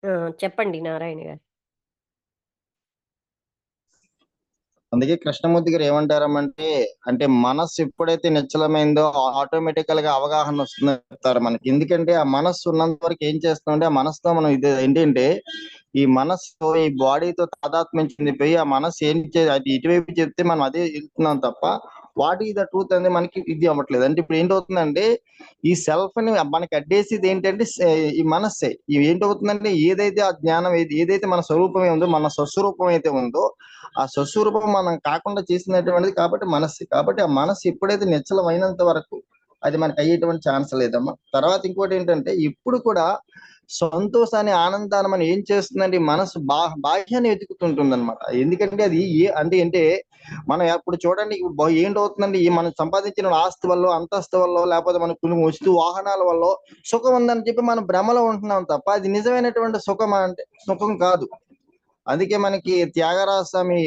ఆ! చెప్పండి నారాయణ గారు. అందుకే కృష్ణమూర్తి గారు ఏమంటారమంటే, అంటే మనస్సు ఎప్పుడైతే నిశ్చలమైందో ఆటోమేటికల్ గా అవగాహన వస్తుందని చెప్తారు మనకి. ఎందుకంటే ఆ మనస్సు ఉన్నంత వరకు ఏం చేస్తామంటే ఆ మనసుతో మనం ఇది ఏంటంటే ఈ మనస్సు ఈ బాడీతో తాదాత్మ్యం చెందిపోయి ఆ మనస్సు అది ఇటువైపు చెప్తే మనం అదే వెళ్తున్నాం తప్ప వాట్ ఈస్ ద ట్రూత్ అనేది మనకి ఇది అవ్వట్లేదు. అంటే ఇప్పుడు ఏంటవుతుందంటే ఈ సెల్ఫ్ ని మనకి అడ్డేసేది ఏంటంటే ఈ మనస్సే. ఇవి ఏంటవుతుందంటే ఏదైతే ఆ జ్ఞానం ఏదైతే మన స్వరూపమే ఉందో మన స్వస్వరూపం అయితే ఉందో ఆ స్వస్వరూపం మనం కాకుండా చేసినటువంటిది కాబట్టి మనస్సు. కాబట్టి ఆ మనస్సు ఎప్పుడైతే నిశ్చలమైనంత వరకు అది మనకి అయ్యేటువంటి ఛాన్స్ లేదమ్మా. తర్వాత ఇంకోటి ఏంటంటే ఇప్పుడు కూడా సంతోషాన్ని ఆనందాన్ని మనం ఏం చేస్తుందంటే ఈ మనసు బాహ్యాన్ని వెతుకుతుంటుంది అనమాట. ఎందుకంటే అది అంటే మనం ఇప్పుడు చూడండి ఏంటవుతుందండి ఈ మనం సంపాదించిన ఆస్తి వల్ల అంతస్తు వల్ల లేకపోతే మనకు కొన్ని వస్తు వాహనాల వల్ల సుఖం ఉందని చెప్పి మనం భ్రమలో ఉంటున్నాం తప్ప అది నిజమైనటువంటి సుఖం అంటే సుఖం కాదు. అందుకే మనకి త్యాగరాజ స్వామి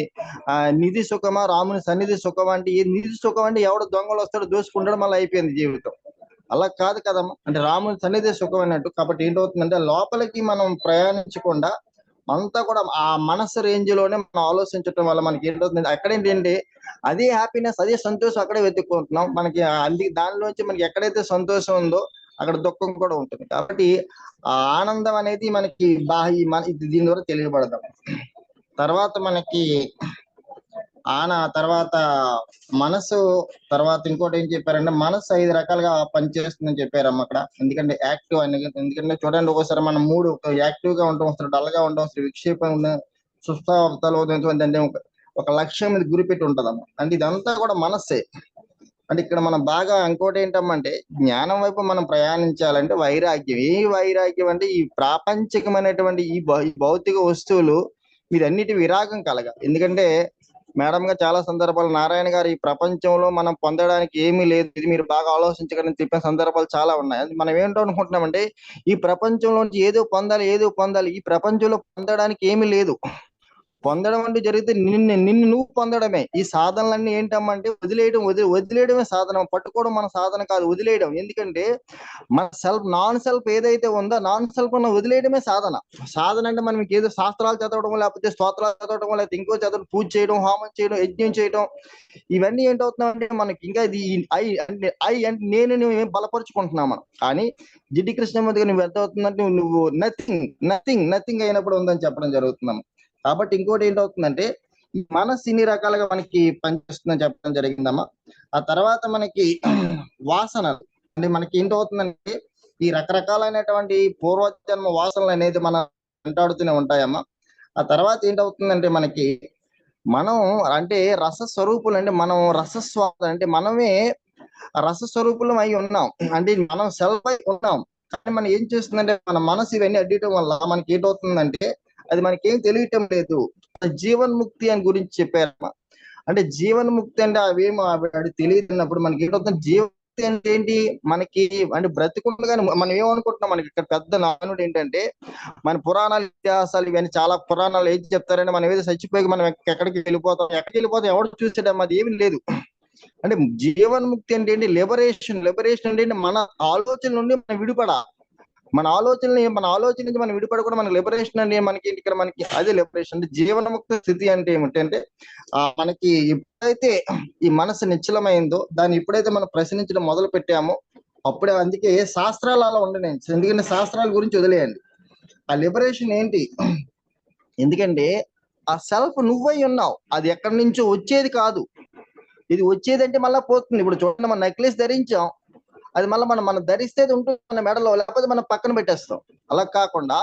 నిధి సుఖమా రాముని సన్నిధి సుఖమా అంటే ఈ నిధి సుఖం అంటే ఎవడు దొంగలు వస్తాడు దోసుకుంటాడు మళ్ళీ అయిపోయింది జీవితం. అలా కాదు కదమ్మా. అంటే రాముని సన్నిధి సుఖం అన్నట్టు. కాబట్టి ఏంటవుతుందంటే లోపలికి మనం ప్రయాణించకుండా అంతా కూడా ఆ మనసు రేంజ్ లోనే మనం ఆలోచించడం వల్ల మనకి ఏంటవుతుంది అక్కడేంటంటే అదే హ్యాపీనెస్ అదే సంతోషం అక్కడే వెతుక్కుంటున్నాం. మనకి అందుకే దానిలోంచి మనకి ఎక్కడైతే సంతోషం ఉందో అక్కడ దుఃఖం కూడా ఉంటుంది. కాబట్టి ఆ ఆనందం అనేది మనకి దీని ద్వారా తెలియబడదాం. తర్వాత మనకి తర్వాత మనసు తర్వాత ఇంకోటి ఏం చెప్పారంటే మనసు 5 రకాలుగా పనిచేస్తుందని చెప్పారమ్మ అక్కడ. ఎందుకంటే యాక్టివ్ అనేది ఎందుకంటే చూడండి ఒకసారి మనం మూడు యాక్టివ్ గా ఉంటాం, ఒకసారి డల్ గా ఉంటాం, ఒకసారి విక్షేపంగా సుస్థావతలో అంటే ఒక లక్ష్యం మీద గురిపెట్టి ఉంటదమ్మ. అంటే ఇదంతా కూడా మనస్సే. అంటే ఇక్కడ మనం బాగా ఇంకోటి ఏంటమ్మంటే జ్ఞానం వైపు మనం ప్రయాణించాలంటే వైరాగ్యం. ఏ వైరాగ్యం అంటే ఈ ప్రాపంచికమైనటువంటి ఈ భౌతిక వస్తువులు మీరన్నిటి విరాగం కలగాలి. ఎందుకంటే మేడం గా చాలా సందర్భాలు నారాయణ గారు ఈ ప్రపంచంలో మనం పొందడానికి ఏమీ లేదు, ఇది మీరు బాగా ఆలోచించగలని చెప్పిన సందర్భాలు చాలా ఉన్నాయి. అది మనం ఏంటో అనుకుంటున్నామంటే ఈ ప్రపంచంలోంచి ఏదో పొందాలి. ఈ ప్రపంచంలో పొందడానికి ఏమీ లేదు. పొందడం అంటే జరిగితే నిన్ను నువ్వు పొందడమే. ఈ సాధనలన్నీ ఏంటమ్మంటే వదిలేయడమే సాధన. పట్టుకోవడం మన సాధన కాదు, వదిలేయడం. ఎందుకంటే మన నాన్ సెల్ఫ్ ఏదైతే ఉందో నాన్ సెల్ఫ్ వదిలేయడమే సాధన. సాధన అంటే మనం ఏదో శాస్త్రాలు చదవడం లేకపోతే స్తోత్రాలు చదవడం లేకపోతే ఇంకో చదవడం, పూజ చేయడం, హోమం చేయడం, యజ్ఞం చేయడం, ఇవన్నీ ఏంటవుతున్నాయంటే మనకి ఇంకా ఇది అంటే నేను బలపరుచుకుంటున్నాం మనం. కానీ జిడ్డి కృష్ణమూర్తి గారు నువ్వు ఎంత అవుతుందంటే నువ్వు నథింగ్ అయినప్పుడు ఉందని చెప్పడం జరుగుతున్నాం. కాబట్టి ఇంకోటి ఏంటవుతుందంటే ఈ మనసు ఇన్ని రకాలుగా మనకి పనిచేస్తుందని చెప్పడం జరిగిందమ్మా. ఆ తర్వాత మనకి వాసనలు అంటే మనకి ఏంటవుతుందంటే ఈ రకరకాలైనటువంటి పూర్వజన్మ వాసనలు అనేది మనం వెంటాడుతూనే ఉంటాయమ్మా. ఆ తర్వాత ఏంటవుతుందంటే మనకి మనం అంటే రసస్వరూపులు, అంటే మనం రసస్వాద అంటే మనమే రసస్వరూపులం అయి ఉన్నాం. అంటే మనం సెల్ఫ్ అయి ఉన్నాం. కానీ మనం ఏం చేస్తుందంటే మన మనసు ఇవన్నీ అడ్డటం వల్ల మనకి ఏంటవుతుందంటే అది మనకేం తెలియటం లేదు. జీవన్ముక్తి అని గురించి చెప్పారమ్మా. అంటే జీవన్ముక్తి అంటే అవేమో అది తెలియదున్నప్పుడు మనకి ఏంటవుతుంది జీవన్ముక్తి అంటే ఏంటి మనకి అంటే బ్రతికుండగానే మనం ఏమనుకుంటున్నాం, మనకి ఇక్కడ పెద్ద నానుడు ఏంటంటే మన పురాణాలు ఇతిహాసాలు ఇవన్నీ చాలా పురాణాలు ఏం చెప్తారంటే మనం ఏదో చచ్చిపోయి మనం ఎక్కడికి వెళ్ళిపోతాం ఎవడు చూసాడమ్మా అది ఏమి లేదు. అంటే జీవన్ముక్తి అంటే ఏంటి లిబరేషన్ అంటే ఏంటి మన ఆలోచన నుండి మనం విడిపడాలి. మన ఆలోచన నుంచి మనం విడిపడకుండా మనకి లిబరేషన్ అంటే మనకి ఇక్కడ మనకి అదే లిబరేషన్. అంటే జీవనముక్త స్థితి అంటే ఏమిటంటే మనకి ఎప్పుడైతే ఈ మనసు నిశ్చలమైందో దాన్ని ఎప్పుడైతే మనం ప్రశ్నించడం మొదలు పెట్టామో అప్పుడే అందుకే శాస్త్రాలు అలా ఉండలేదు. ఎందుకంటే శాస్త్రాల గురించి వదిలేయండి. ఆ లిబరేషన్ ఏంటి ఎందుకంటే ఆ సెల్ఫ్ నువ్వై ఉన్నావు, అది ఎక్కడి నుంచో వచ్చేది కాదు. ఇది వచ్చేదంటే మళ్ళీ పోతుంది. ఇప్పుడు చూడండి మనం నెక్లెస్ ధరించాం, అది మళ్ళీ మనం ధరిస్తే ఉంటుంది మన మెడలో, లేకపోతే మనం పక్కన పెట్టేస్తాం. అలా కాకుండా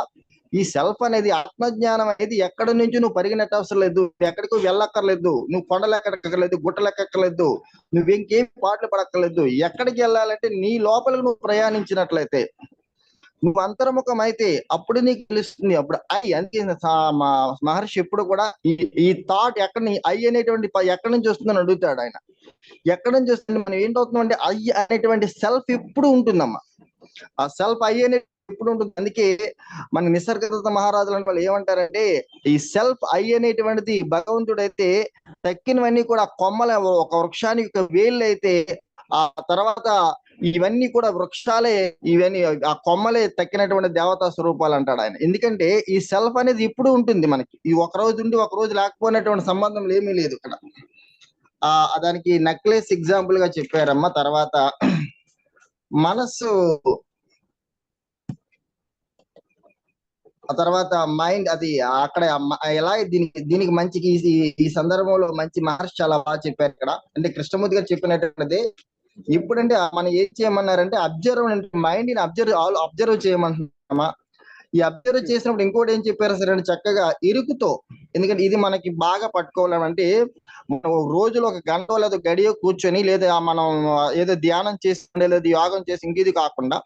ఈ సెల్ఫ్ అనేది ఆత్మజ్ఞానం అనేది ఎక్కడి నుంచి నువ్వు పరిగెనట్ట అవసరం లేదు, ఎక్కడికి వెళ్ళక్కర్లేదు, నువ్వు కొండలు ఎక్కడక్కర్లేదు, గుట్టలు ఎక్కర్లేదు, నువ్వు ఇంకేం పాటలు పడక్కర్లేదు. ఎక్కడికి వెళ్ళాలంటే నీ లోపలికి నువ్వు ప్రయాణించినట్లయితే నువ్వు అంతర్ముఖం అయితే అప్పుడు నీకు తెలుస్తుంది. అప్పుడు అంతే మహర్షి ఎప్పుడు కూడా ఈ థాట్ ఐ అనేటువంటి ఎక్కడి నుంచి వస్తుందని అడుగుతాడు ఆయన. ఎక్కడి నుంచి వస్తుంది మనం ఏంటవుతున్నాం అంటే ఐ అనేటువంటి సెల్ఫ్ ఎప్పుడు ఉంటుందమ్మా. ఆ సెల్ఫ్ ఐ అనేది ఎప్పుడు ఉంటుంది. అందుకే మన నిసర్గదత్త మహారాజులు అంటే వాళ్ళు ఏమంటారంటే ఈ సెల్ఫ్ ఐ అనేటువంటిది భగవంతుడైతే తక్కినవన్నీ కూడా కొమ్మల ఒక వృక్షానికి వేళ్ళు అయితే ఆ తర్వాత ఇవన్నీ కూడా వృక్షాలే, ఇవన్నీ ఆ కొమ్మలే తక్కినటువంటి దేవతా స్వరూపాలు అంటాడు ఆయన. ఎందుకంటే ఈ సెల్ఫ్ అనేది ఇప్పుడు ఉంటుంది మనకి, ఈ ఒక రోజు ఉండి ఒక రోజు లేకపోయినటువంటి సంబంధం ఏమీ లేదు ఇక్కడ. దానికి నెక్లెస్ ఎగ్జాంపుల్ గా చెప్పారమ్మా. తర్వాత మనస్సు, ఆ తర్వాత మైండ్, అది అక్కడ ఎలా దీనికి మంచి ఈ సందర్భంలో మంచి మహర్షి చాలా బాగా చెప్పారు ఇక్కడ. అంటే కృష్ణమూర్తి గారు చెప్పినటువంటిది ఇప్పుడంటే మనం ఏం చేయమన్నారంటే అబ్జర్వ్, మైండ్ ని అబ్జర్వ్ చేయమంటున్నామా. ఈ అబ్జర్వ్ చేసినప్పుడు ఇంకోటి ఏం చెప్పారు సరే అంటే చక్కగా ఇరుకుతో, ఎందుకంటే ఇది మనకి బాగా పట్టుకోవాలంటే మనం రోజులో ఒక గంట లేదా గడియ కూర్చొని, లేదా మనం ఏదో ధ్యానం చేసి లేదా యోగం చేసి ఇంకేది కాకుండా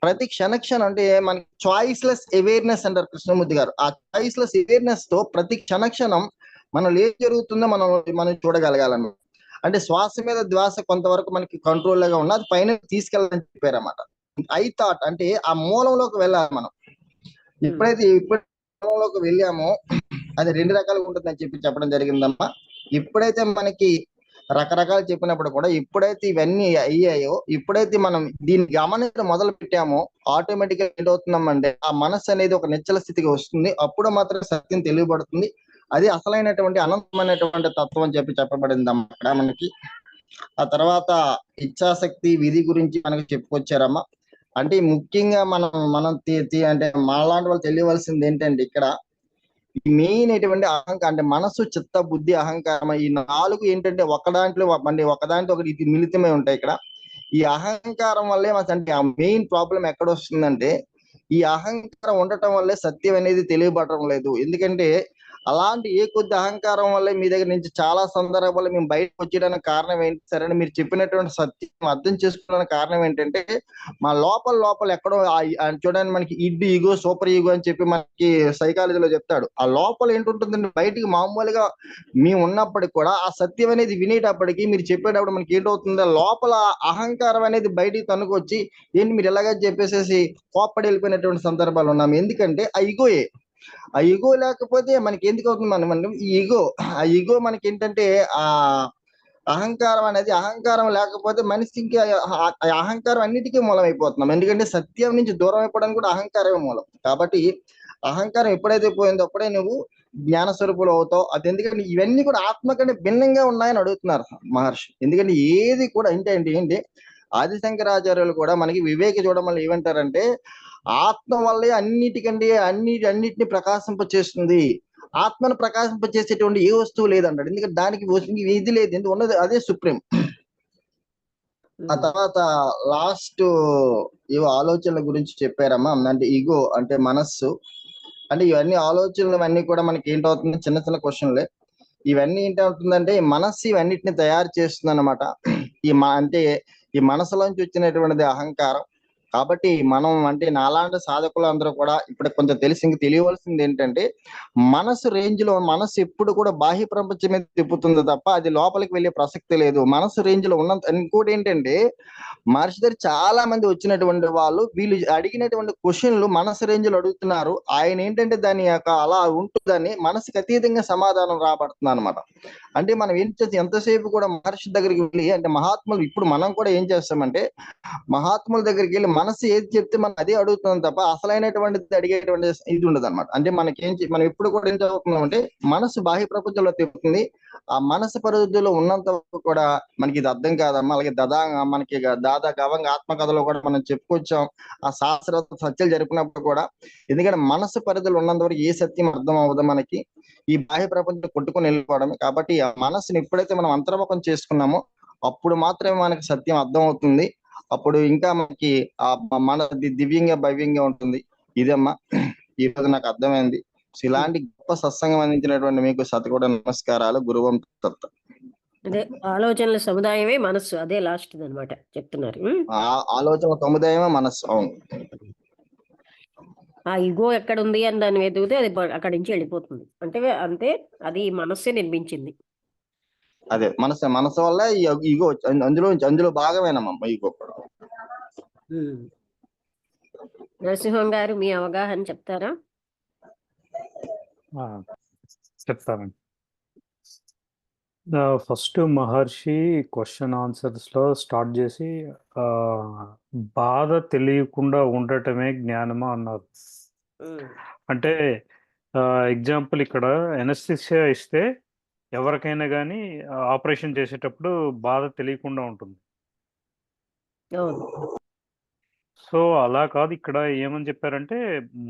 ప్రతి క్షణం అంటే మనకి చాయిస్లెస్ అవేర్నెస్ అంటారు కృష్ణమూర్తి గారు. ఆ చాయిస్లెస్ అవేర్నెస్ తో ప్రతి క్షణం మనం ఏం జరుగుతుందో మనం చూడగలగాలన్నమాట. అంటే శ్వాస మీద ధ్యాస కొంతవరకు మనకి కంట్రోల్ గా ఉన్న అది పైన తీసుకెళ్ళాలని చెప్పారన్నమాట. ఐ థాట్ అంటే ఆ మూలంలోకి వెళ్ళాలి మనం. ఎప్పుడైతే మూలంలోకి వెళ్ళామో అది 2 రకాలుగా ఉంటుందని చెప్పడం జరిగిందమ్మా. ఇప్పుడైతే మనకి రకరకాలు చెప్పినప్పుడు కూడా ఎప్పుడైతే ఇవన్నీ అయ్యాయో, ఎప్పుడైతే మనం దీన్ని గమనించడం మొదలు పెట్టామో ఆటోమేటిక్ గా ఏంటవుతుందమ్మంటే ఆ మనస్సు అనేది ఒక నిశ్చల స్థితికి వస్తుంది. అప్పుడు మాత్రం సత్యం తెలియబడుతుంది. అది అసలైనటువంటి అనంతమైనటువంటి తత్వం అని చెప్పబడింది అక్కడ మనకి. ఆ తర్వాత ఇచ్ఛాశక్తి విధి గురించి మనకు చెప్పుకొచ్చారమ్మా. అంటే ముఖ్యంగా మనం అంటే మాలాంటి వాళ్ళు తెలియవలసింది ఏంటంటే ఇక్కడ మెయిన్ ఎటువంటి అహంకారం అంటే మనసు, చిత్త, బుద్ధి, అహంకారం, ఈ 4 ఏంటంటే ఒకదాంట్లో ఒకటి ఇది మిళితమై ఉంటాయి ఇక్కడ. ఈ అహంకారం వల్లే అంటే ఆ మెయిన్ ప్రాబ్లం ఎక్కడ వస్తుందంటే ఈ అహంకారం ఉండటం వల్లే సత్యం అనేది తెలియబడటం లేదు. ఎందుకంటే అలాంటి కొద్ది అహంకారం వల్లే మీ దగ్గర నుంచి చాలా సందర్భాల్లో మేము బయటకు వచ్చేయడానికి కారణం ఏంటి సరే మీరు చెప్పినటువంటి సత్యం అర్థం చేసుకోవడానికి కారణం ఏంటంటే మా లోపల ఎక్కడో చూడండి మనకి ఈగో, సూపర్ ఈగో అని చెప్పి మనకి సైకాలజీలో చెప్తాడు. ఆ లోపల ఏంటుంటుందండి బయటికి మామూలుగా మేము ఉన్నప్పటికి కూడా ఆ సత్యం అనేది వినేటప్పటికి మీరు చెప్పేటప్పుడు మనకి ఏంటవుతుందో లోపల అహంకారం అనేది బయటికి తనుకొచ్చి ఏంటి మీరు ఎలాగ చెప్పేసేసి కోప్పడి వెళ్ళిపోయినటువంటి సందర్భాలు ఉన్నాం. ఎందుకంటే ఆ ఈగో లేకపోతే మనకి ఎందుకు అవుతుంది మనం ఈ ఈగో మనకి ఏంటంటే ఆ అహంకారం లేకపోతే మనిషికి అహంకారం అన్నిటికీ మూలం అయిపోతున్నాం. ఎందుకంటే సత్యం నుంచి దూరం అయిపోవడానికి కూడా అహంకారమే మూలం. కాబట్టి అహంకారం ఎప్పుడైతే పోయిందో అప్పుడే నువ్వు జ్ఞాన స్వరూపులు అవుతావు. అది ఎందుకంటే ఇవన్నీ కూడా ఆత్మ కంటే భిన్నంగా ఉన్నాయని అడుగుతున్నారు మహర్షి. ఎందుకంటే ఏది కూడా ఏంటి ఆది శంకరాచార్యులు కూడా మనకి వివేక చూడడం వల్ల ఏమంటారంటే ఆత్మ వల్లే అన్నిటిని ప్రకాశింపచేస్తుంది. ఆత్మను ప్రకాశింపచేసేటువంటి ఏ వస్తువు లేదంటాడు. ఎందుకంటే దానికి ఇది లేదు, ఎందుకు ఉన్నది అదే సుప్రీం. ఆ తర్వాత లాస్ట్ ఏవో ఆలోచనల గురించి చెప్పారమ్మా. అంటే ఈగో అంటే మనస్సు, అంటే ఇవన్నీ ఆలోచనలు అన్నీ కూడా మనకి ఏంటవుతుంది చిన్న చిన్న క్వశ్చన్లే. ఇవన్నీ ఏంటవుతుందంటే మనస్సు ఇవన్నిటిని తయారు చేస్తుంది అన్నమాట. అంటే ఈ మనసులోంచి వచ్చినటువంటిది అహంకారం. కాబట్టి మనం అంటే నాలాంటి సాధకులు అందరూ కూడా ఇప్పుడు కొంచెం తెలియవలసింది ఏంటంటే మనసు ఎప్పుడు కూడా బాహ్య ప్రపంచం మీద తిప్పుతుంది తప్ప అది లోపలికి వెళ్ళే ప్రసక్తి లేదు. మనసు రేంజ్ లో ఉన్నంత. ఇంకోటి ఏంటంటే మహర్షి దగ్గర చాలా మంది వచ్చినటువంటి వాళ్ళు వీళ్ళు అడిగినటువంటి క్వశ్చన్లు మనసు రేంజ్ లో అడుగుతున్నారు. ఆయన ఏంటంటే దాని యొక్క అలా ఉంటుందని మనసుకి అతీతంగా సమాధానం రాబడుతుంది అనమాట. అంటే మనం ఎంతసేపు కూడా మహర్షి దగ్గరికి వెళ్ళి అంటే మహాత్ములు ఇప్పుడు మనం కూడా ఏం చేస్తామంటే మహాత్ముల దగ్గరికి వెళ్ళి మనసు ఏది చెప్తే మనం అదే అడుగుతున్నాం తప్ప అసలైనటువంటిది అడిగేటువంటి ఇది ఉండదు అనమాట. అంటే మనం ఎప్పుడు కూడా ఏం చదువుతున్నాం అంటే మనసు బాహ్య ప్రపంచంలో తిప్పుతుంది. ఆ మనసు పరిధిలో ఉన్నంత వరకు కూడా మనకి ఇది అర్థం కాదమ్మా. అలాగే మనకి దాదా గవంగ ఆత్మకథలో కూడా మనం చెప్పుకొచ్చాం. ఆ శాస్త్ర సత్యాలు జరిపినప్పుడు కూడా ఎందుకంటే మనసు పరిధిలో ఉన్నంత వరకు ఏ సత్యం అర్థం అవ్వదు మనకి. ఈ బాహ్య ప్రపంచం కొట్టుకుని వెళ్ళిపోవడమే. కాబట్టి ఆ మనసుని ఎప్పుడైతే మనం అంతర్ముఖం చేసుకున్నామో అప్పుడు మాత్రమే మనకి సత్యం అర్థం అవుతుంది. అప్పుడు ఇంకా మనకి ఆ మన దివ్యంగా భవ్యంగా ఉంటుంది. ఇదమ్మా ఈ రోజు నాకు అర్థమైంది. ఇలాంటి గొప్ప సత్సంగం అందించినటువంటి మీకు శతకోట నమస్కారాలు. గురువం తత్. అదే ఆలోచనల సముదాయమే మనస్సు, అదే లాస్ట్ అనమాట చెప్తున్నారు. ఆలోచన సముదాయమే మనస్సు. అవును. ఆ ఇగో ఎక్కడ ఉంది అని దాన్ని వెతికితే అది అక్కడి నుంచి వెళ్ళిపోతుంది. అంతే అది మనస్సే నిర్మించింది. అదే మనసు వల్ల ఈగో అందులో భాగమేనమ్మా ఈగో కూడా. నరసింహం గారు మీ అవగాహన చెప్తారా? చెప్తానండి. ఫస్ట్ మహర్షి క్వశ్చన్ ఆన్సర్స్లో స్టార్ట్ చేసి ఆ, బాధ తెలియకుండా ఉండటమే జ్ఞానమా అన్నారు. ఉమ్, అంటే ఎగ్జాంపుల్ ఇక్కడ ఎనస్థిషియా ఇస్తే ఎవరికైనా కానీ ఆపరేషన్ చేసేటప్పుడు బాధ తెలియకుండా ఉంటుంది. అవును. సో అలా కాదు, ఇక్కడ ఏమని చెప్పారంటే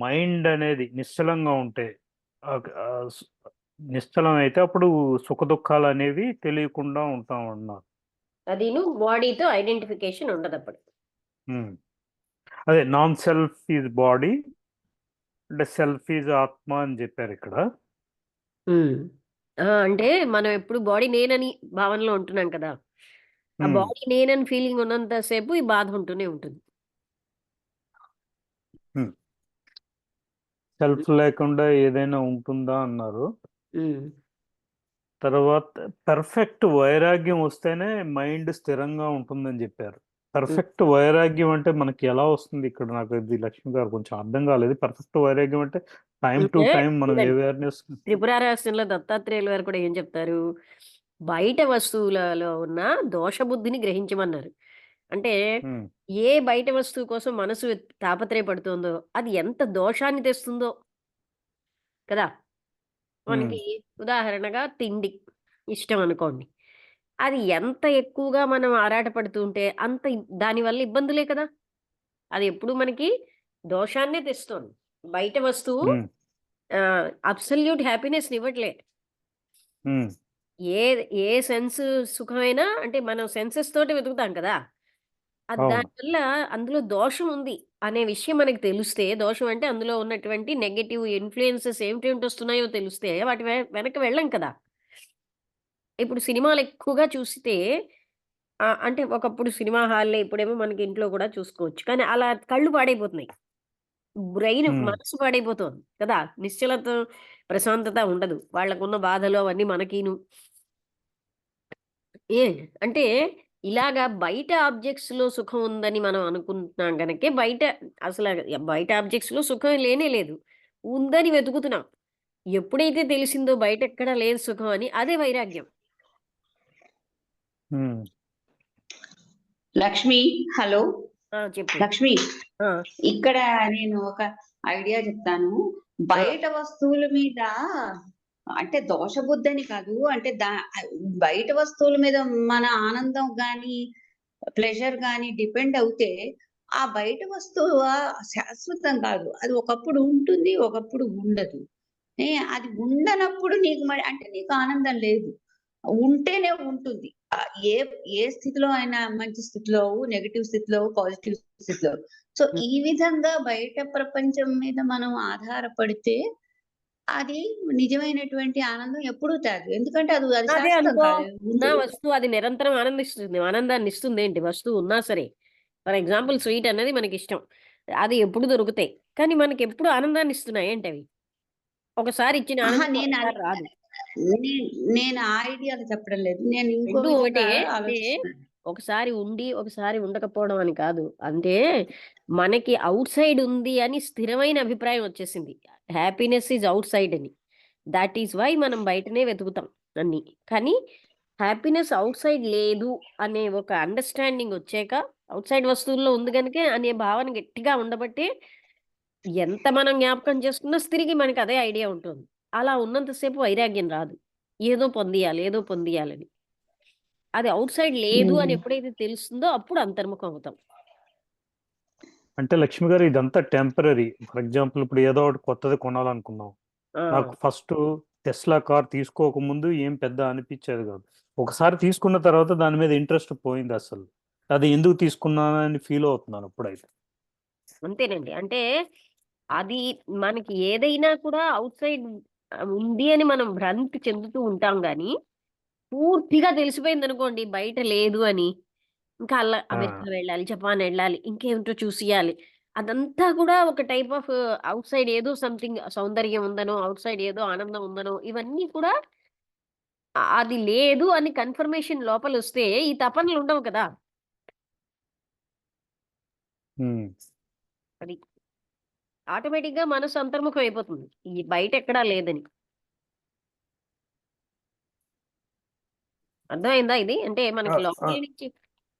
మైండ్ అనేది నిశ్చలంగా ఉంటే ఆ, ఆ, స్- నిశ్చలం అయితే అప్పుడు సుఖ దుఃఖాలు అనేవి తెలియకుండా ఉంటాం అన్నారు. అదిను బాడీతో ఐడెంటిఫికేషన్ ఉండదు అప్పుడు. ఉమ్. అదే నాన్ సెల్ఫ్ ఈజ్ బాడీ, అంటే సెల్ఫ్ ఈజ్ ఆత్మ అని చెప్పారు ఇక్కడ. ఉమ్. అంటే మనం ఎప్పుడు బాడీ నేనని భావనలో ఉంటున్నాం కదా, ఆ ఉమ్, బాడీ నేనని ఫీలింగ్ ఉన్నంతసేపు ఈ బాధ ఉంటూనే ఉంటుంది. ఉమ్. సెల్ఫ్ లేకుండా ఏదైనా ఉంటుందా అన్నారు. ఉమ్. తర్వాత పర్ఫెక్ట్ వైరాగ్యం వస్తేనే మైండ్ స్థిరంగా ఉంటుందని చెప్పారు. ఉమ్. పర్ఫెక్ట్ వైరాగ్యం అంటే మనకి ఎలా వస్తుంది? ఇక్కడ నాకు ఇది లక్ష్మి గారు కొంచెం అర్థం కాలేదు. పర్ఫెక్ట్ వైరాగ్యం అంటే టైం టు అంటే టైం మనం చూడండి, అవేర్నెస్. త్రిపుర రహస్యంలో దత్తాత్రేయులు వారు కూడా ఏం చెప్తారు, బయట వస్తువులలో ఉన్న దోషబుద్ధిని గ్రహించమన్నారు. అంటే ఏ బయట వస్తువు కోసం మనసు తాపత్రయపడుతుందో అది ఎంత దోషాన్ని తెస్తుందో కదా. మనకి ఉదాహరణగా తిండి ఇష్టం అనుకోండి, అది ఎంత ఎక్కువగా మనం ఆరాటపడుతూ ఉంటే అంత దానివల్ల ఇబ్బందులే కదా. అది ఎప్పుడు మనకి దోషాన్నే తెస్తుంది. బయట వస్తువు absolute happiness ఇవ్వట్లే. A a sense సుఖమైనా అంటే మనం సెన్సెస్ తోటి వెతుకుతాం కదా. అవును. దానివల్ల అందులో దోషం ఉంది అనే విషయం మనకు తెలిస్తే, దోషం అంటే అందులో ఉన్నటువంటి నెగెటివ్ ఇన్‌ఫ్లుయెన్సెస్ ఏమిటేంటొస్తున్నాయో తెలిస్తే వాటి వెనక్కి వెళ్ళం కదా. ఇప్పుడు సినిమాలు ఎక్కువగా చూస్తే అంటే ఒకప్పుడు సినిమా హాల్‌లే, ఇప్పుడేమో మనకి ఇంట్లో కూడా చూసుకోవచ్చు. కానీ అలా కళ్ళు పాడైపోతున్నాయి. బ్రెయిన్, మనసు పాడైపోతోంది కదా. నిశ్చలత, ప్రశాంతత ఉండదు. వాళ్ళకున్న బాధలు అవన్నీ మనకీను. ఏ అంటే ఇలాగా బయట ఆబ్జెక్ట్స్‌లో సుఖం ఉందని మనం అనుకుంటున్నాం గనకే అసల బయట ఆబ్జెక్ట్స్‌లో సుఖం లేనే లేదు. ఉందని వెతుకుతున్నాం. ఎప్పుడైతే తెలిసిందో బయటెక్కడా లేదు సుఖం అని, అదే వైరాగ్యం. లక్ష్మి, హలో చెప్పు. లక్ష్మి, ఆ! ఇక్కడ నేను ఒక ఐడియా చెప్తాను. బయట వస్తువుల మీద అంటే దోషబుద్ధని కాదు, అంటే బయట వస్తువుల మీద మన ఆనందం గాని ప్లెజర్ గాని డిపెండ్ అవుతే ఆ బయట వస్తువు శాశ్వతం కాదు. అది ఒకప్పుడు ఉంటుంది, ఒకప్పుడు ఉండదు. అది ఉండనప్పుడు నీకు మరి అంటే నీకు ఆనందం లేదు. ఉంటేనే ఉంటుంది. ఏ ఏ స్థితిలో అయినా, మంచి స్థితిలో, నెగెటివ్ స్థితిలో, పాజిటివ్ స్థితిలో. సో హ్మ్. ఈ విధంగా బయట ప్రపంచం మీద మనం ఆధారపడితే అది నిజమైనటువంటి ఆనందం ఎప్పుడూ తేదు. ఎందుకంటే అది అదే శాశ్వతం అనుకో. కాదు. ఉన్న వస్తువు అది నిరంతరం ఆనందాన్నిస్తుందేంటి వస్తువు ఉన్నా సరే. ఫర్ ఎగ్జాంపుల్ స్వీట్ అన్నది మనకిష్టం. అది ఎప్పుడు దొరుకుతాయి. కానీ మనకెప్పుడు ఆనందాన్నిస్తున్నాయేంటవి? ఒకసారి ఇచ్చిన ఆహా! ఆనందం మరోసారి రాదు. నేను ఆ ఐడియాలో చెప్పడం లేదు. నేను ఇంకో 2 విధంగా ఒకటే. అంటే ఆలోచిస్తున్నాను. ఒకసారి ఉండి, ఒకసారి ఉండకపోవడం అని కాదు. అంటే మనకి ఔట్ సైడ్ ఉంది అని స్థిరమైన అభిప్రాయం వచ్చేసింది. హ్యాపీనెస్ ఈజ్ ఔట్ సైడ్ అని. థాట్ ఈస్ వై మనం బయటనే వెతుకుతాం అన్నీ. కానీ హ్యాపీనెస్ ఔట్ సైడ్ లేదు అనే ఒక అండర్‌స్టాండింగ్ వచ్చాక, ఔట్ సైడ్ వస్తువుల్లో ఉంది గనుకే అనే భావన గట్టిగా ఉండబట్టే ఎంత మనం జ్ఞాపకం చేసుకున్నా తిరిగి మనకి అదే ఐడియా ఉంటుంది. అలా ఉన్నంత సేపు వైరాగ్యం రాదు. ఏదో పొందియాలి, ఏదో పొందియాలని. అది ఔట్ సైడ్ లేదు అని ఎప్పుడైతే తెలుస్తుందో అప్పుడు అంతర్ముఖం అవుతాం. అంటే లక్ష్మి గారు ఇదంతా టెంపరరీ. ఫర్ ఎగ్జాంపుల్ ఇప్పుడు ఏదో ఒకటి కొత్తది కొనాలనుకున్నాం. ఆ! నాకు ఫస్ట్ టెస్లా కార్ తీసుకోకముందు ఏం పెద్ద అనిపించేది కాదు. ఒకసారి తీసుకున్న తర్వాత దాని మీద ఇంట్రెస్ట్ పోయింది అసలు. అది ఎందుకు తీసుకున్నానని ఫీల్ అవుతున్నాను ఇప్పుడైతే. అంతేనండి. అంటే అది మనకి ఏదైనా కూడా ఔట్ సైడ్ ఉంది అని మనం భ్రాంతి చెందుతూ ఉంటాం గానీ, పూర్తిగా తెలిసిపోయిందనుకోండి బయట లేదు అని, ఇంకా ఆ, అమెరికా వెళ్ళాలి, జపాన్ ఎళ్ళాలి, ఇంకేమిటో చూసియాలి. అదంతా కూడా ఒక టైప్ ఆఫ్ ఔట్ సైడ్ ఏదో సంథింగ్ సౌందర్యం ఉందనో, ఔట్ సైడ్ ఏదో ఆనందం ఉందనో, ఇవన్నీ కూడా అది లేదు అని కన్ఫర్మేషన్ లోపలొస్తే ఈ తపనలుండవు కదా. ఉమ్. అది ఆటోమేటిక్‌గా మనసు అంతర్ముఖం అయిపోతుంది. ఈ బయట ఎక్కడా లేదని. అర్థమైందా ఇది? అంటే ఆ, మనకి ఆ, లోపల నుంచి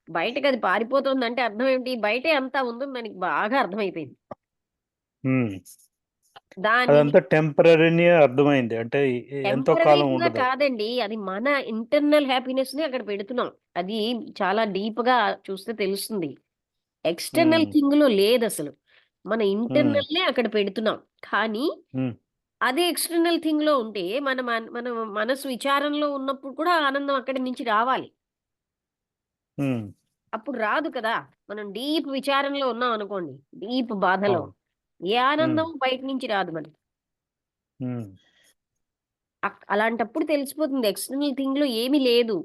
బయటకి అది పారిపోతుందంటే అర్థం ఏంటి? బయటే అంతా ఉందని దానికి బాగా అర్థమైపోయింది. ఉమ్. దాన్ని అదంతా టెంపరీని అర్థమైంది. అంటే ఎంతో కాలం టెంపరరీగా ఉండదు. కాదండి. అది మన ఇంటర్నల్ హ్యాపీనెస్ ని అక్కడ పెడుతున్నాం. అది చాలా డీప్ గా చూస్తే తెలుస్తుంది. ఎక్స్టర్నల్ ఉమ్, థింగ్ లో లేదు అసలు. మన ఉమ్, ఇంటర్నల్ అక్కడ పెడుతున్నాం. కానీ ఉమ్, అదే ఎక్స్టర్నల్ థింగ్ లో ఉంటే మన మనసు విచారంలో ఉన్నప్పుడు కూడా ఆనందం అక్కడి నుంచి రావాలి. ఉమ్. అప్పుడు రాదు కదా! మనం డీప్ విచారంలో ఉన్నాం అనుకోండి. డీప్ బాధలో. అవును. ఏ ఉమ్, ఆనందం బయట నుంచి రాదు మనకి. ఉమ్, అలాంటప్పుడు తెలిసిపోతుంది ఎక్స్టర్నల్ థింగ్ లో ఏమీ లేదు.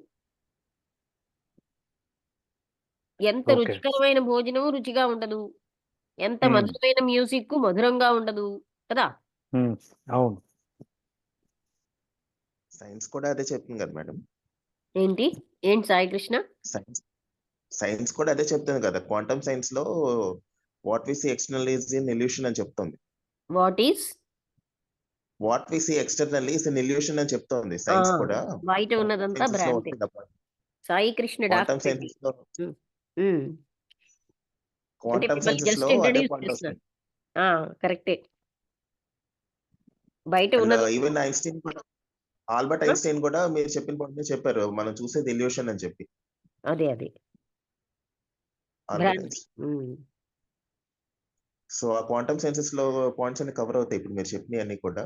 ఎంత ఓకే. రుచికరమైన భోజనం రుచిగా ఉండదు. ఎంత ఉమ్, మధురమైన మ్యూజిక్ మధురంగా ఉండదు. కదా! ఉమ్, అవును. సైన్స్ కూడా అదే చెప్తుంది కదా మేడం. ఏంటి? ఏంటి సాయి కృష్ణ? సైన్స్ సైన్స్ కూడా అదే చెప్తుంది కదా. క్వాంటమ్ సైన్స్ లో what we see external is in illusion అని చెప్తుంది. What is? What we see external is in illusion అని చెప్తుంది ఆ! సైన్స్ కూడా. బయట క్వాంటమ్ ఉన్నదంతా సైన్సెస్ లో భ్రాంతే. ఉంటుంది. Sai Krishna quantum doctorate. Sciences లో హ్మ్. హ్మ్. అంటే క్వాంటమ్ మిమ్మల్ని సైన్సెస్ జస్ట్ లో అదే ఇంట్రొడ్యూస్ పాయింట్ చేస్తున్నాను. వస్తుంది. ఆ! కరెక్టే. బయట అండ్ ఉన్నది ఈవెన్ ఐన్స్టీన్ కూడా, ఆల్బర్ట్ ఆ! ఐన్స్టీన్ కూడా మీరు చెప్పిన పాయింట్ చెప్పారు, మనం చూసేది ఇల్యూషన్ అని చెప్పి. అదే. ఆల్బర్ట్ భ్రాంతి. ఐన్స్టీన్. హ్మ్. సో ఆ క్వాంటమ్ సైన్సెస్ లో పాయింట్స్ అన్ని కవర్ అవుతాయి ఇప్పుడు మీరు చెప్పినవి అన్ని కూడా.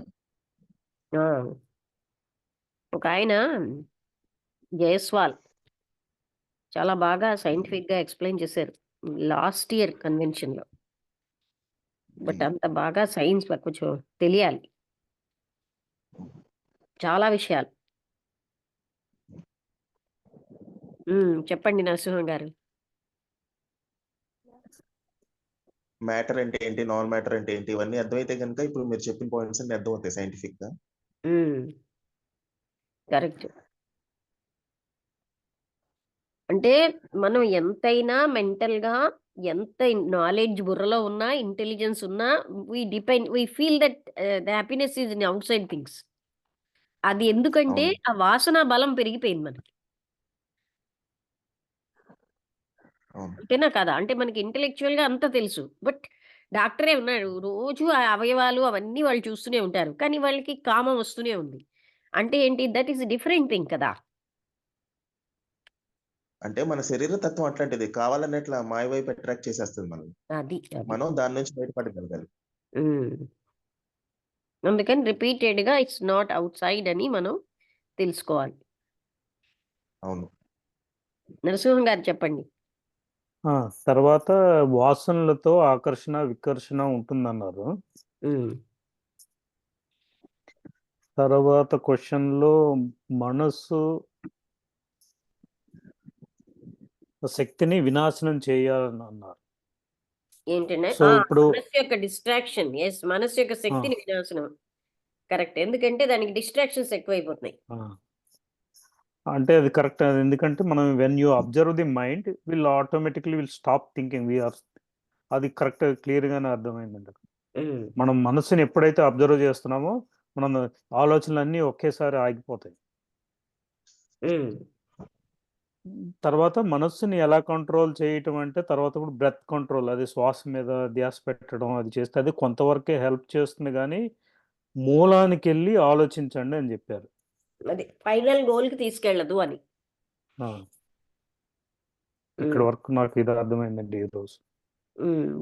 ఆ! ఒకాయన జయస్వాల్ చాలా బాగా సైంటిఫిక్‌గా ఎక్స్‌ప్లెయిన్ చేశారు. Last year కన్వెన్షన్‌లో. బట్ అంత బాగా సైన్స్ కొంచెం తెలియాలి. చాలా విషయాలు. చెప్పండి నరసింహం గారు. మ్యాటర్ అంటే ఏంటి, నాన్ మ్యాటర్ అంటే ఏంటి, ఇవన్నీ అర్థమైతే కనుక ఇప్పుడు మీరు చెప్పిన పాయింట్స్ అన్ని అర్థమవుతాయి సైంటిఫిక్ గా. హ్మ్. కరెక్ట్. అంటే మనం ఎంతైనా మెంటల్‌గా ఎంత నాలెడ్జ్ బుర్రలో ఉన్నా, ఇంటెలిజెన్స్ ఉన్నా we feel that the happiness is in outside things. అది ఎందుకంటే అవును. ఆ వాసన బలం పెరిగిపోయింది మనకి. అవును. అంతేనా కాదా? అంటే మనకి ఇంటెలెక్చువల్‌గా అంతా తెలుసు. బట్ డాక్టరే ఉన్నాడు. రోజు ఆ అవయవాలు అవన్నీ వాళ్ళు చూస్తూనే ఉంటారు. కానీ వాళ్ళకి కామం వస్తూనే ఉంది. అంటే ఏంటి? దట్ ఈస్ డిఫరెంట్ థింగ్ కదా! అంటే మన శరీర తత్వం అట్లాంటిది, కావాలని అట్లా మాయ వైపు అట్రాక్ట్ చేసేస్తుంది మనం. అది. మనం దాని నుంచి బయటపడగలగాలి. హ్మ్. అందుకని రిపీటెడ్‌గా ఇట్స్ నాట్ ఔట్‌సైడ్ అని మనం తెలుసుకోవాలి. అవును. నరసింహం గారు చెప్పండి. ఆ, తర్వాత వాసనలతో ఆకర్షణ వికర్షణ ఉంటుందన్నారు. హ్మ్. తర్వాత క్వశ్చన్లో మనస్సు శక్తిని వినాశనం చేయాలని అన్నారు. ఏంటంటే సో ఇప్పుడు మనస్సు యొక్క డిస్ట్రాక్షన్. యెస్. మనస్సు యొక్క ఆ, శక్తిని వినాశనం. కరెక్ట్. ఎందుకంటే దానికి డిస్ట్రాక్షన్స్ ఎక్కువైపోతున్నాయి. ఆ, అంటే అది కరెక్ట్. ఎందుకంటే మనం when you observe the mind will automatically will stop thinking we are. అది కరెక్ట్, క్లియర్గానే అర్థమైందండి. హ్మ్. మనం మనసుని ఎప్పుడైతే అబ్జర్వ్ చేస్తున్నామో మనం ఆలోచనలన్నీ ఒకేసారి ఆగిపోతాయి. హ్మ్. తర్వాత మనస్సుని ఎలా కంట్రోల్ చేయటం అంటే తర్వాత కూడా బ్రెత్ కంట్రోల్, అది శ్వాస మీద ధ్యాస పెట్టడం అది చేస్తే అది కొంతవరకే హెల్ప్ చేస్తుంది, కానీ మూలానికి వెళ్ళి ఆలోచించండి అని చెప్పారు. అది ఫైనల్ గోల్‌కి తీసుకెళ్ళదు అని. ఆ, ఇక్కడ హ్మ్. వరకు నాకు ఇది అర్థమైందండి ఈరోజు.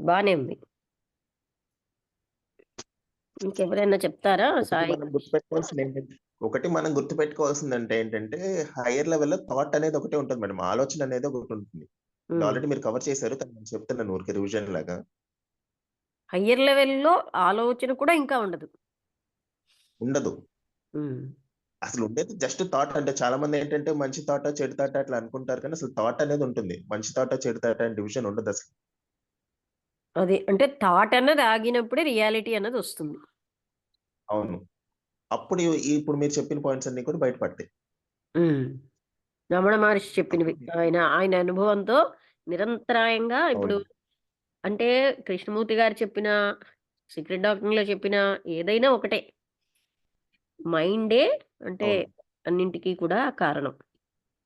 బానే ఉంది. ఇంకెవరైనా చెప్తారా? ఒకటి సాయి మనం గుర్తుపెట్టుకోవాల్సింది ఏంటంటే ఏంటంటే హైయర్ లెవెల్లో థాట్ అనేది ఒకటే ఉంటుంది మేడం, ఆలోచన అనేది ఒకటి ఉంటుంది. హ్మ్. ఆల్రెడీ మీరు కవర్ చేశారు, కానీ నేను చెప్తున్నాను ఊరికే రివిజన్ లాగా. హయ్యర్ లెవెల్‌లో ఆలోచన కూడా ఇంకా ఉండదు. ఉండదు. హ్మ్. అసలు ఉండేది జస్ట్ థాట్. అంటే చాలా మంది ఏంటంటే మంచి థాటా చెడు థాటా అట్లా అనుకుంటారు, కానీ అసలు థాట్ అనేది ఉంటుంది. మంచి థాటా చెడు థాటా అని డివిజన్ ఉండదు అసలు. అది అంటే థాట్ అన్నది ఆగినప్పుడే రియాలిటీ అన్నది వస్తుంది. అవును. అప్పుడు ఇప్పుడు మీరు చెప్పిన పాయింట్స్ అన్ని కూడా బయటపడతాయి. హ్మ్. రమణ మహర్షి చెప్పినవి. అప్పుడు ఆయన అనుభవంతో నిరంతరాయంగా ఇప్పుడు అవును. అంటే కృష్ణమూర్తి గారు చెప్పిన, సీక్రెట్ డాక్టర్‌లో చెప్పిన ఏదైనా ఒకటే. మైండే అంటే అవును. అన్నింటికి కూడా కారణం.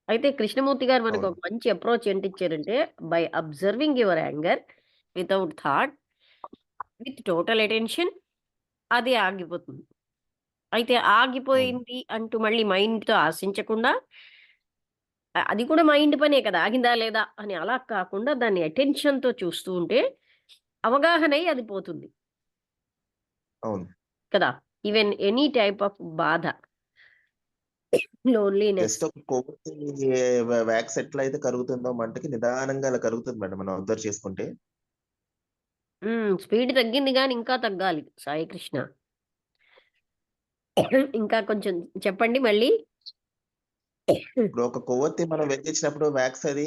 అయితే కృష్ణమూర్తి గారు మనకు అవును ఒక మంచి అప్రోచ్ ఏంటి ఇచ్చారంటే, by observing your anger without thought with total attention అది ఆగిపోతుంది. అయితే అవును ఆగిపోయింది అంటూ మళ్ళీ మైండ్తో ఆశించకుండా, అది కూడా మైండ్ పనే కదా, ఆగిందా లేదా అని అలా కాకుండా దాన్ని అటెన్షన్తో చూస్తూ ఉంటే అవగాహన అది పోతుంది అవును కదా. ఈవెన్ ఎనీ టైప్ ఆఫ్ బాధ, లోన్లీనెస్. జస్ట్ ఒక కొవ్వొత్తి వ్యాక్స్ ఎట్లా అయితే కరుగుతుందో మంటకి నిదానంగా అలా కరుగుతుంది మేడం మనం అబ్జర్వ్ చేసుకుంటే. స్పీడ్ తగ్గింది కానీ ఇంకా తగ్గాలి సాయి కృష్ణ. ఇంకా కొంచెం చెప్పండి మళ్ళీ. ఇప్పుడు ఒక కొవ్వొత్తి మనం వెలిగించినప్పుడు వ్యాక్స్ అది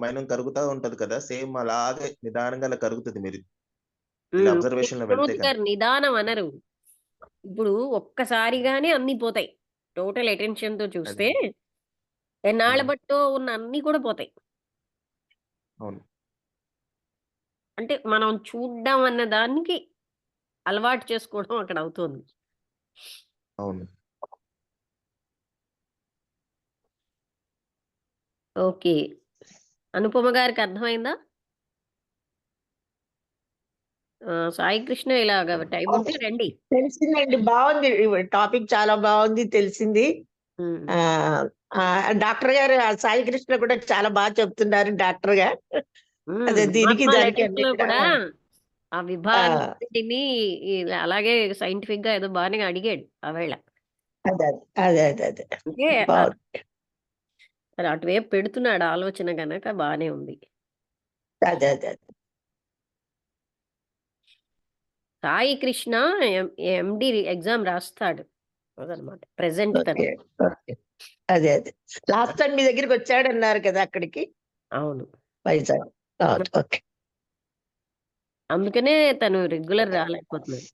మనం కరుగుతా ఉంటది కదా, సేమ్ అలాగే నిదానంగా అలా కరుగుతుంది. మీరు ఇలా అబ్జర్వేషన్ లో వెళ్తే కృష్ణమూర్తి గారు కనుక. నిదానం అనరు. ఇప్పుడు ఒక్కసారిగానే అన్ని పోతాయి. టోటల్ అటెన్షన్ తో చూస్తే అది ఎన్నాళ్ళ ఉమ్, బట్టో ఉన్న అన్ని కూడా పోతాయి. అవును అంటే మనం చూడ్డం అన్న దానికి అలవాటు చేసుకోవడం అక్కడ అవుతుంది. అవును ఓకే, అనుపమ గారికి అర్థమైందా? సాయి కృష్ణ ఇలాగ టైం ఉంటే రండి. తెలిసిందండి, బాగుంది. టాపిక్ చాలా బాగుంది, తెలిసింది. ఉమ్. ఆ ఆ, డాక్టర్ గారు, ఆ సాయి కృష్ణ కూడా చాలా బాగా చెప్తున్నారు డాక్టర్ గారు. అదే దీనికి మహాత్మా దానికి లెటర్స్ లో కూడా ఆ ఆ, విభాగాన్ని అలాగే సైంటిఫిక్ గా ఏదో బాగానే అడిగాడు ఆవేళ. అదే అదే అదే అదే అంటే బాగుంది. మరి అటువైపు పెడుతున్నాడు ఆలోచన గనక బానే ఉంది. అదే అదే అదే. సాయి కృష్ణ ఎండి ఎగ్జామ్ రాస్తాడు అదనమాట ప్రెసెంట్ తను. Okay okay. అదే అదే లాస్ట్ టైం మీ దగ్గరికి వచ్చాడన్నారు కదా అక్కడికి, అవును, వైజాగ్. ఓకే. అందుకనే తను రెగ్యులర్ రాలేకపోతున్నాడు.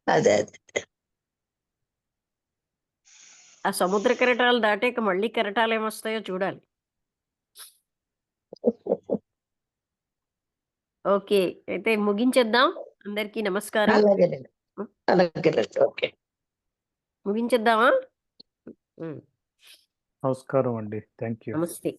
అదే అదే ఆ సముద్ర కెరటాలు దాటాక మళ్ళీ కెరటాలు ఏమొస్తాయో చూడాలి. ఓకే, అయితే ముగించేద్దాం. అందరికీ నమస్కారం. అలాగేనండి, అలాగేనండి. ఓకే. ముగించేద్దామా? నమస్కారం అండి. Thank you. నమస్తే.